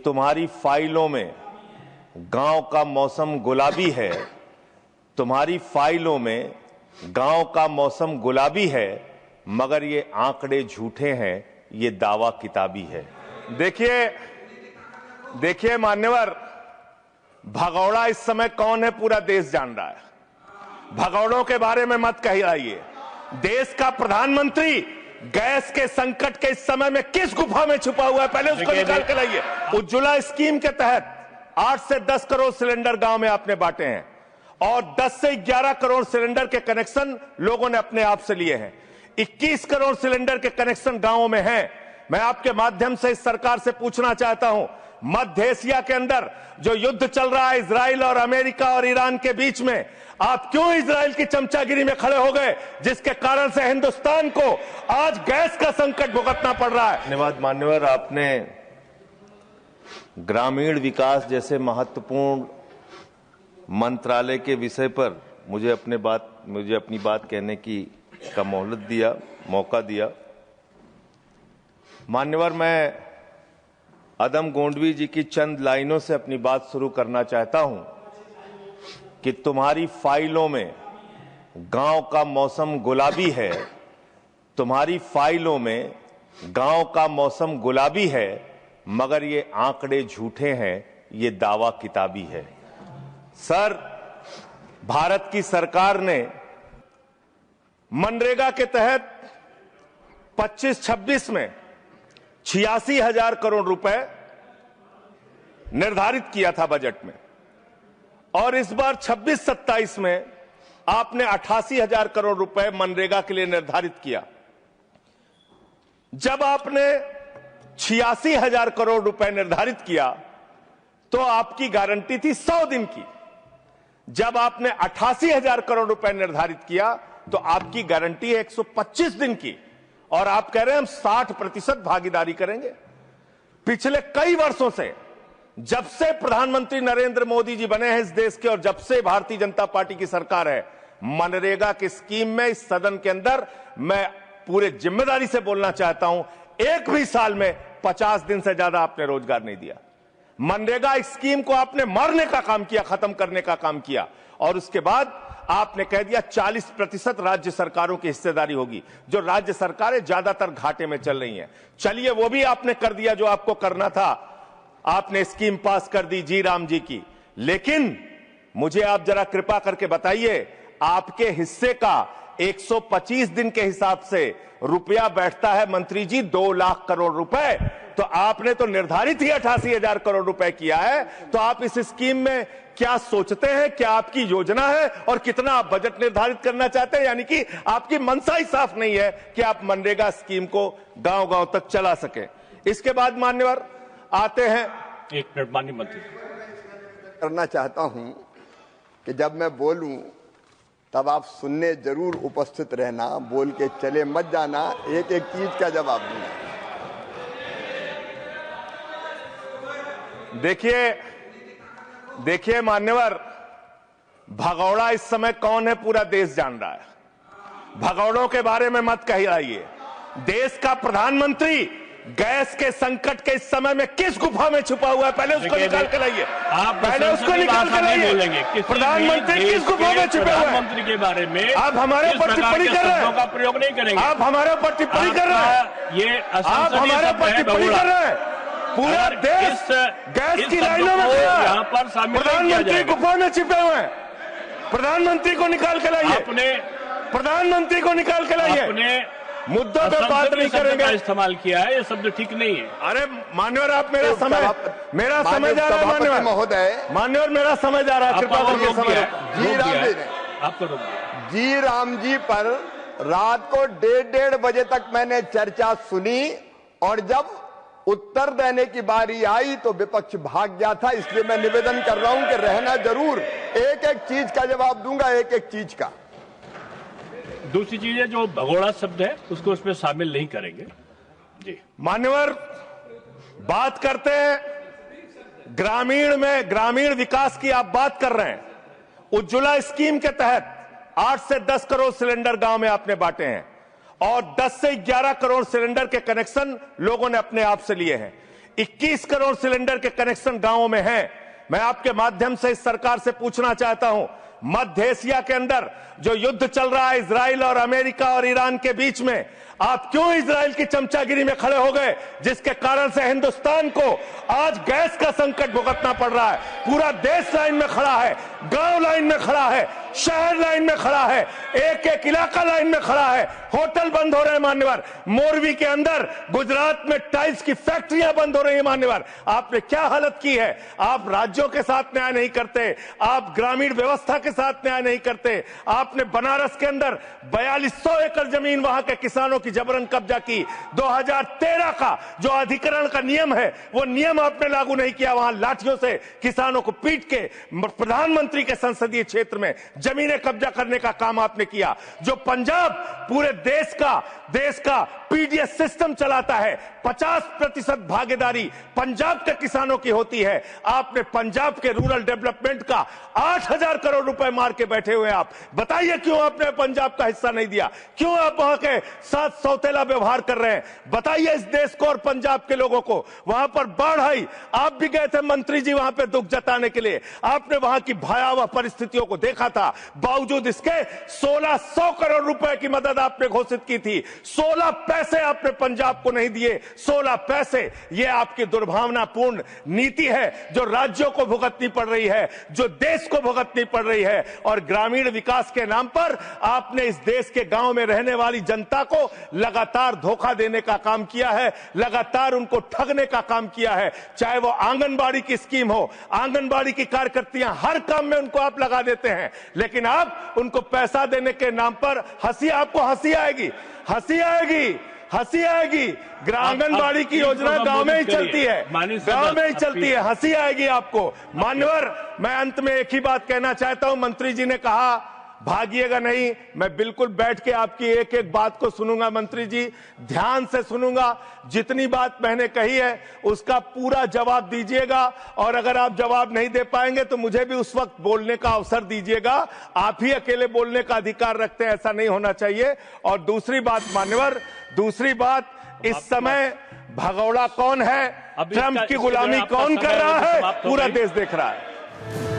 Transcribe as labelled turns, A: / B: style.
A: तुम्हारी फाइलों में गांव का मौसम गुलाबी है, तुम्हारी फाइलों में गांव का मौसम गुलाबी है, मगर ये आंकड़े झूठे हैं, ये दावा किताबी है। देखिए मान्यवर, भगौड़ा इस समय कौन है पूरा देश जान रहा है। भगौड़ों के बारे में मत कहिए। देश का प्रधानमंत्री गैस के संकट के इस समय में किस गुफा में छुपा हुआ है, पहले उसको निकाल के लाइए। उज्ज्वला स्कीम के तहत 8 से 10 करोड़ सिलेंडर गांव में आपने बांटे हैं और 10 से 11 करोड़ सिलेंडर के कनेक्शन लोगों ने अपने आप से लिए हैं। 21 करोड़ सिलेंडर के कनेक्शन गांवों में हैं। मैं आपके माध्यम से इस सरकार से पूछना चाहता हूं, मध्य एशिया के अंदर जो युद्ध चल रहा है इजराइल और अमेरिका और ईरान के बीच में, आप क्यों इजराइल की चमचागिरी में खड़े हो गए, जिसके कारण से हिंदुस्तान को आज गैस का संकट भुगतना पड़ रहा है। धन्यवाद मान्यवर, आपने ग्रामीण विकास जैसे महत्वपूर्ण मंत्रालय के विषय पर मुझे अपनी बात कहने का मौका दिया। मान्यवर, मैं अदम गोंडवी जी की चंद लाइनों से अपनी बात शुरू करना चाहता हूं कि तुम्हारी फाइलों में गांव का मौसम गुलाबी है, तुम्हारी फाइलों में गांव का मौसम गुलाबी है, मगर ये आंकड़े झूठे हैं, ये दावा किताबी है। सर, भारत की सरकार ने मनरेगा के तहत 25-26 में 86,000 करोड़ रुपए निर्धारित किया था बजट में, और इस बार 26-27 में आपने 88,000 करोड़ रुपए मनरेगा के लिए निर्धारित किया। जब आपने 86,000 करोड़ रुपए निर्धारित किया तो आपकी गारंटी थी 100 दिन की। जब आपने 88,000 करोड़ रुपए निर्धारित किया तो आपकी गारंटी है 125 दिन की, और आप कह रहे हैं हम 60% भागीदारी करेंगे। पिछले कई वर्षों से, जब से प्रधानमंत्री नरेंद्र मोदी जी बने हैं इस देश के और जब से भारतीय जनता पार्टी की सरकार है, मनरेगा की स्कीम में इस सदन के अंदर मैं पूरे जिम्मेदारी से बोलना चाहता हूं, एक भी साल में 50 दिन से ज्यादा आपने रोजगार नहीं दिया। मनरेगा स्कीम को आपने मारने का काम किया, खत्म करने का काम किया, और उसके बाद आपने कह दिया 40% राज्य सरकारों की हिस्सेदारी होगी। जो राज्य सरकारें ज्यादातर घाटे में चल रही हैं, चलिए वो भी आपने कर दिया जो आपको करना था। आपने स्कीम पास कर दी जी राम जी की, लेकिन मुझे आप जरा कृपा करके बताइए, आपके हिस्से का 125 दिन के हिसाब से रुपया बैठता है मंत्री जी 2 लाख करोड़ रुपए, तो आपने तो निर्धारित ही 88,000 करोड़ रुपए किया है। तो आप इस स्कीम में क्या सोचते हैं, क्या आपकी योजना है और कितना आप बजट निर्धारित करना चाहते हैं? यानी कि आपकी मनसा ही साफ नहीं है कि आप मनरेगा स्कीम को गांव-गांव तक चला सके। इसके बाद मान्यवर आते हैं,
B: एक मिनट माननीय मंत्री,
C: करना चाहता हूं कि जब मैं बोलूं तब आप सुनने जरूर उपस्थित रहना, बोल के चले मत जाना, एक एक चीज का जवाब दूंगा।
A: देखिए मान्यवर, भगौड़ा इस समय कौन है पूरा देश जान रहा है। भगौड़ों के बारे में मत कहिए। देश का प्रधानमंत्री गैस के संकट के इस समय में किस गुफा में छुपा हुआ है, पहले उसको निकाल के लाइए। पहले उसको निकाल के लाइए। प्रधानमंत्री किस गुफा में छुपे हुए हैं?
B: मंत्री के बारे में
A: आप हमारे ऊपर टिप्पणी कर रहे हैं,
B: का प्रयोग नहीं करेंगे।
A: आप हमारे ऊपर टिप्पणी कर रहे हैं,
B: ये
A: आप हमारे ऊपर टिप्पणी कर रहे हैं। पूरा देश गैस की लाइनों में
B: यहाँ पर
A: प्रधानमंत्री गुफा में छिपे हुए हैं। प्रधानमंत्री को निकाल के लाइए, प्रधानमंत्री को निकाल के लाइए। मुद्दों पे बात नहीं करेंगे।
B: इस्तेमाल किया है, ये शब्द ठीक नहीं है।
A: अरे मान्यवर, आप मेरा समय जा रहा है
C: महोदय,
A: मान्यवर मेरा समय जा रहा है, कृपा करके समय।
C: जी राम जी पर रात को 1:30 बजे तक मैंने चर्चा सुनी, और जब उत्तर देने की बारी आई तो विपक्ष भाग गया था। इसलिए मैं निवेदन कर रहा हूं कि रहना जरूर, एक एक चीज का जवाब दूंगा, एक एक चीज का।
B: दूसरी चीज है, जो भगोड़ा शब्द है उसको उसमें शामिल नहीं करेंगे। जी
A: मान्यवर, बात करते हैं ग्रामीण विकास की आप बात कर रहे हैं। उज्ज्वला स्कीम के तहत 8 से 10 करोड़ सिलेंडर गांव में आपने बांटे हैं और 10 से 11 करोड़ सिलेंडर के कनेक्शन लोगों ने अपने आप से लिए हैं। 21 करोड़ सिलेंडर के कनेक्शन गांवों में हैं। मैं आपके माध्यम से इस सरकार से पूछना चाहता हूं, मध्य एशिया के अंदर जो युद्ध चल रहा है इजराइल और अमेरिका और ईरान के बीच में, आप क्यों इजराइल की चमचागिरी में खड़े हो गए, जिसके कारण से हिंदुस्तान को आज गैस का संकट भुगतना पड़ रहा है। पूरा देश लाइन में खड़ा है, गांव लाइन में खड़ा है, शहर लाइन में खड़ा है, एक एक इलाका लाइन में खड़ा है। होटल बंद हो रहे हैं मान्यवर, मोरवी के अंदर गुजरात में टाइल्स की फैक्ट्रियां बंद हो रही है मान्यवर। आपने क्या हालत की है। आप राज्यों के साथ न्याय नहीं करते, आप ग्रामीण व्यवस्था के साथ न्याय नहीं करते। आपने बनारस के अंदर 4200 एकड़ जमीन वहां के किसानों की जबरन कब्जा की। 2013 का जो अधिकरण का नियम है वो नियम आपने लागू नहीं किया। वहां लाठियों से किसानों को पीट के प्रधानमंत्री के संसदीय क्षेत्र में जमीनें कब्जा करने का काम आपने किया। जो पंजाब पूरे देश का पीडीएस सिस्टम चलाता है, 50% भागीदारी पंजाब के किसानों की होती है। आपने पंजाब के रूरल डेवलपमेंट का 8000 करोड़ रुपए मार के बैठे हुए। आप बताइए क्यों आपने पंजाब का हिस्सा नहीं दिया, क्यों आप वहां के साथ सौतेला व्यवहार कर रहे हैं। बताइए इस देश को और पंजाब के लोगों को। वहां पर बाढ़ आई, आप भी गए थे मंत्री जी वहां पे दुख जताने के लिए। आपने वहां की भयावह परिस्थितियों को देखा था, बावजूद इसके 1600 करोड़ रुपए की मदद आपने घोषित की थी। 16 पैसे आपने पंजाब को नहीं दिए, 16 पैसे। यह आपकी दुर्भावनापूर्ण नीति है जो राज्यों को भुगतनी पड़ रही है, जो देश को भुगतनी पड़ रही है। और ग्रामीण विकास के नाम पर आपने इस देश के गांव में रहने वाली जनता को लगातार धोखा देने का काम किया है, लगातार उनको ठगने का काम किया है। चाहे वो आंगनबाड़ी की स्कीम हो, आंगनबाड़ी की कार्यकर्तियां, हर काम में उनको आप लगा देते हैं, लेकिन आप उनको पैसा देने के नाम पर आपको हंसी आएगी, हंसी आएगी, हंसी आएगी। आंगनबाड़ी की योजना गांव में ही चलती है, गांव में ही चलती है, हंसी आएगी आपको। मान्यवर, मैं अंत में एक ही बात कहना चाहता हूं। मंत्री जी ने कहा भागिएगा नहीं, मैं बिल्कुल बैठ के आपकी एक एक बात को सुनूंगा। मंत्री जी, ध्यान से सुनूंगा। जितनी बात मैंने कही है उसका पूरा जवाब दीजिएगा, और अगर आप जवाब नहीं दे पाएंगे तो मुझे भी उस वक्त बोलने का अवसर दीजिएगा। आप ही अकेले बोलने का अधिकार रखते हैं, ऐसा नहीं होना चाहिए। और दूसरी बात मान्यवर, दूसरी बात, इस समय भगौड़ा कौन है, ट्रंप की गुलामी कौन कर रहा है, पूरा देश देख रहा है।